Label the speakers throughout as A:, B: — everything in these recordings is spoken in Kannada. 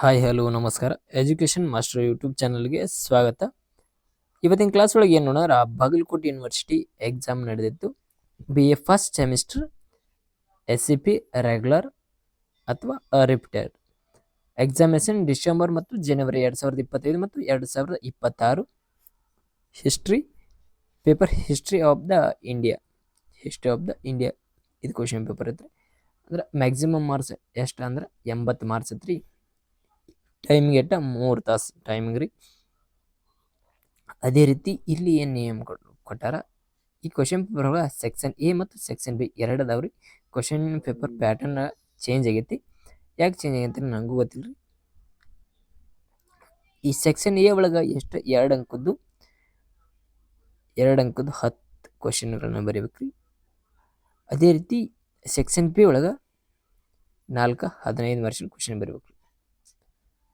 A: ಹಾಯ್ ಹಲೋ ನಮಸ್ಕಾರ. ಎಜುಕೇಷನ್ ಮಾಸ್ಟರ್ ಯೂಟ್ಯೂಬ್ ಚಾನಲ್ಗೆ ಸ್ವಾಗತ. ಇವತ್ತಿನ ಕ್ಲಾಸ್ ಒಳಗೆ ಏನು ನೋಡಿದ್ರೆ ಬಾಗಲಕೋಟೆ ಯೂನಿವರ್ಸಿಟಿ ಎಕ್ಸಾಮ್ ನಡೆದಿತ್ತು. BA first semester SCP regular ಅಥವಾ ರಿಪೀಟೆಡ್. ಎಕ್ಸಾಮಿನೇಷನ್ ಡಿಸೆಂಬರ್ ಮತ್ತು ಜನವರಿ 2025 ಮತ್ತು 2026. History paper history of the India ಇದು ಕ್ವಶನ್ ಪೇಪರ್ ಐತ್ರಿ. ಅಂದ್ರೆ ಮ್ಯಾಕ್ಸಿಮಮ್ ಮಾರ್ಕ್ಸ್ ಎಷ್ಟು ಅಂದ್ರೆ 80 ಮಾರ್ಕ್ಸ್ ಐತ್ರಿ. ಟೈಮಿಂಗ್ ಎಟ್ಟ 3 ತಾಸು ಟೈಮಿಂಗ್ ರೀ. ಅದೇ ರೀತಿ ಇಲ್ಲಿ ಏನು ನಿಯಮ ಕೊಟ್ಟಾರ, ಈ ಕ್ವಶನ್ ಪೇಪರ್ ಒಳಗೆ ಸೆಕ್ಷನ್ A ಮತ್ತು ಸೆಕ್ಷನ್ B ಎರಡು ಅದಾವ್ರಿ. ಕ್ವಶನ್ ಪೇಪರ್ ಪ್ಯಾಟರ್ನ್ ಚೇಂಜ್ ಆಗೈತಿ. ಯಾಕೆ ಚೇಂಜ್ ಆಗೈತಿ ನನಗೂ ಗೊತ್ತಿಲ್ಲ ರೀ. ಈ ಸೆಕ್ಷನ್ A ಒಳಗೆ ಎಷ್ಟು 2 ಅಂಕದ್ದು 10 ಕ್ವಶನ್ಗಳನ್ನ ಬರೀಬೇಕ್ರಿ. ಅದೇ ರೀತಿ ಸೆಕ್ಷನ್ B ಒಳಗೆ 15 ಮಾರ್ಕ್ಸಿನ ಕ್ವಶನ್ ಬರೀಬೇಕ್ರಿ.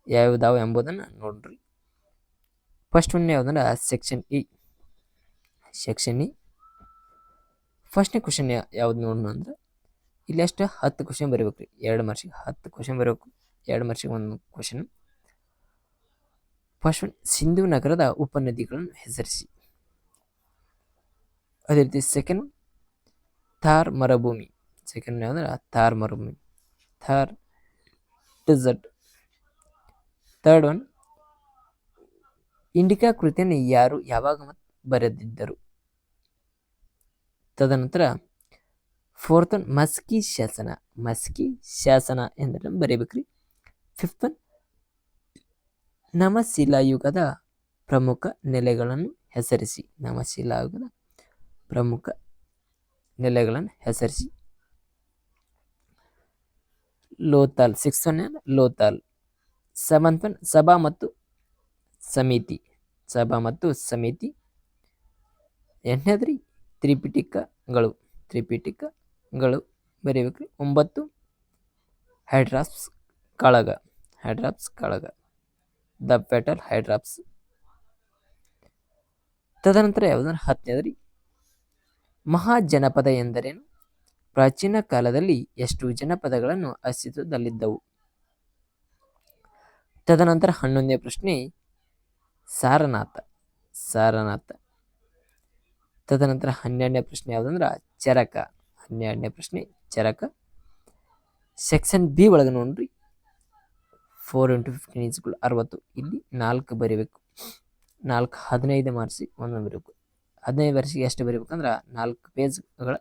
A: ಯಾವ್ದಾವ ಎಂಬುದನ್ನು ನೋಡ್ರಿ. ಫಸ್ಟ್ ಒನ್ ಯಾವ್ದಂದ್ರೆ ಸೆಕ್ಷನ್ E. ಫಸ್ಟ್ನೇ ಕ್ವಶನ್ ಯಾವ್ದು ನೋಡೋಣ ಅಂದ್ರೆ ಇಲ್ಲಿ ಅಷ್ಟು 10 ಕ್ವಶನ್ ಬರೀಬೇಕ್ರಿ. 2 ಮಾರ್ಕ್ಸಿಗೆ 10 ಕ್ವಶನ್ ಬರೀಬೇಕು. 2 ಮಾರ್ಕ್ಸಿಗೆ ಒಂದು ಕ್ವಶನ್. ಫಸ್ಟ್ ಒನ್ ಸಿಂಧು ನಗರದ ಉಪನದಿಗಳನ್ನು ಹೆಸರಿಸಿ. ಅದೇ ರೀತಿ ಸೆಕೆಂಡ್ ಥಾರ್ ಮರುಭೂಮಿ. ಸೆಕೆಂಡ್ ಯಾವ್ದಂದ್ರೆ ಥಾರ್ ಮರುಭೂಮಿ, Thar desert. Third one Indica ಕೃತಿಯನ್ನು ಯಾರು ಯಾವಾಗ ಬರೆದಿದ್ದರು. ತದನಂತರ ಫೋರ್ತ್ ಒನ್ ಮಸ್ಕಿ ಶಾಸನ ಎಂದರೆ ಬರೀಬೇಕ್ರಿ. ಫಿಫ್ತ್ ಒನ್ ನವಶಿಲಾಯುಗದ ಪ್ರಮುಖ ನೆಲೆಗಳನ್ನು ಹೆಸರಿಸಿ. ನವಶಿಲಾಯುಗದ ಪ್ರಮುಖ ನೆಲೆಗಳನ್ನು ಹೆಸರಿಸಿ. Lothal. Sixth one Lothal. Seventh one ಸಭಾ ಮತ್ತು ಸಮಿತಿ. ಎಂಟನೇದ್ರಿ ತ್ರಿಪಿಟಿಕಗಳು ಬರೀಬೇಕ್ರಿ. 9 ಹೈಡ್ರಾಪ್ಸ್ ಕಾಳಗ ದ ಫೆಟಲ್ ಹೈಡ್ರಾಪ್ಸ್. ತದನಂತರ ಯಾವ್ದಂದ್ರೆ 10ನೇದ್ರಿ ಮಹಾಜನಪದ ಎಂದರೇನು. ಪ್ರಾಚೀನ ಕಾಲದಲ್ಲಿ ಎಷ್ಟು ಜನಪದಗಳನ್ನು ಅಸ್ತಿತ್ವದಲ್ಲಿದ್ದವು. ತದನಂತರ 11ನೇ ಪ್ರಶ್ನೆ ಸಾರನಾಥ. ತದನಂತರ 12ನೇ ಪ್ರಶ್ನೆ ಯಾವ್ದಂದ್ರೆ ಚರಕ. 12ನೇ ಪ್ರಶ್ನೆ ಚರಕ. ಸೆಕ್ಷನ್ B ಒಳಗೆ ನೋಡ್ರಿ 4 × 15 = 60. ಇಲ್ಲಿ 4 ಬರೀಬೇಕು. 4 15 ಮಾರ್ಕ್ಸಿಗೆ ಒಂದೊಂದು ಬರೀಬೇಕು. 15 ಮಾರ್ಕ್ಸಿಗೆ ಎಷ್ಟು ಬರೀಬೇಕಂದ್ರೆ 4 ಪೇಜ್ಗಳ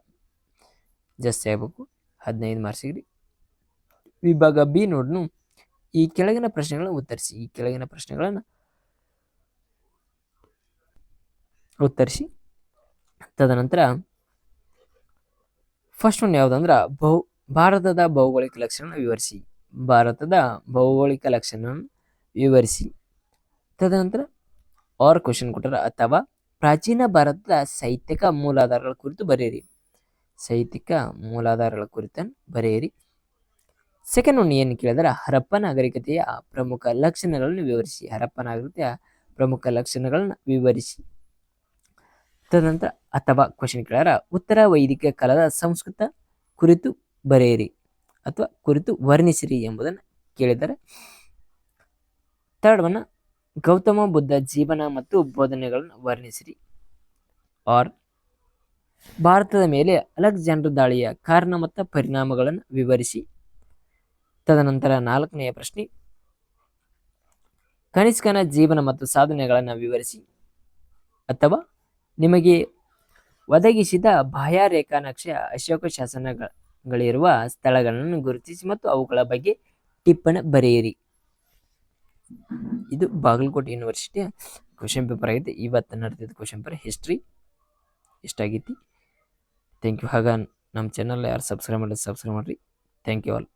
A: ಜಾಸ್ತಿ ಆಗಬೇಕು. 15 ಮಾರ್ಕ್ಸಿಗೆ. ವಿಭಾಗ B ನೋಡ್ನು ಈ ಕೆಳಗಿನ ಪ್ರಶ್ನೆಗಳನ್ನು ಉತ್ತರಿಸಿ. ತದನಂತರ ಫಸ್ಟ್ ಒನ್ ಯಾವ್ದಂದ್ರ ಭಾರತದ ಭೌಗೋಳಿಕ ಲಕ್ಷಣ ವಿವರಿಸಿ. ತದನಂತರ ಕ್ವಶನ್ ಕೊಟ್ಟರ ಅಥವಾ ಪ್ರಾಚೀನ ಭಾರತದ ಸಾಹಿತ್ಯಿಕ ಮೂಲಾಧಾರಗಳ ಕುರಿತು ಬರೆಯಿರಿ. ಸೆಕೆಂಡ್ ಒನ್ ಏನು ಕೇಳಿದ್ರೆ ಹರಪ್ಪ ನಾಗರಿಕತೆಯ ಪ್ರಮುಖ ಲಕ್ಷಣಗಳನ್ನು ವಿವರಿಸಿ. ತದನಂತರ ಅಥವಾ ಕ್ವಶನ್ ಕೇಳಾರ ಉತ್ತರ ವೈದಿಕ ಕಾಲದ ಸಂಸ್ಕೃತ ಕುರಿತು ಬರೆಯಿರಿ ಅಥವಾ ಕುರಿತು ವರ್ಣಿಸಿರಿ ಎಂಬುದನ್ನು ಕೇಳಿದ್ದಾರೆ. ಥರ್ಡ್ ಒನ್ ಗೌತಮ ಬುದ್ಧ ಜೀವನ ಮತ್ತು ಬೋಧನೆಗಳನ್ನು ವರ್ಣಿಸಿರಿ. ಭಾರತದ ಮೇಲೆ ಅಲೆಕ್ಸಾಂಡರ್ ದಾಳಿಯ ಕಾರಣ ಮತ್ತು ಪರಿಣಾಮಗಳನ್ನು ವಿವರಿಸಿ. ತದನಂತರ 4ನೇ ಪ್ರಶ್ನೆ ಕನಿಷ್ಕನ ಜೀವನ ಮತ್ತು ಸಾಧನೆಗಳನ್ನು ವಿವರಿಸಿ ಅಥವಾ ನಿಮಗೆ ಒದಗಿಸಿದ ಬಾಹ್ಯರೇಖಾ ನಕ್ಷೆ ಅಶೋಕ ಶಾಸನಗಳಿರುವ ಸ್ಥಳಗಳನ್ನು ಗುರುತಿಸಿ ಮತ್ತು ಅವುಗಳ ಬಗ್ಗೆ ಟಿಪ್ಪಣಿ ಬರೆಯಿರಿ. ಇದು ಬಾಗಲಕೋಟೆ ಯೂನಿವರ್ಸಿಟಿಯ ಕ್ವಶನ್ ಪೇಪರ್ ಆಗೈತಿ. ಇವತ್ತು ನಡೆದಿದ್ದ ಕ್ವಶನ್ ಪೇಪರ್ ಹಿಸ್ಟ್ರಿ ಇಷ್ಟಾಗೈತಿ. Thank you. ಹಾಗ ನಮ್ಮ ಚಾನಲ್ ಯಾರು ಸಬ್ಸ್ಕ್ರೈಬ್ ಮಾಡಿರಿ. Thank you all.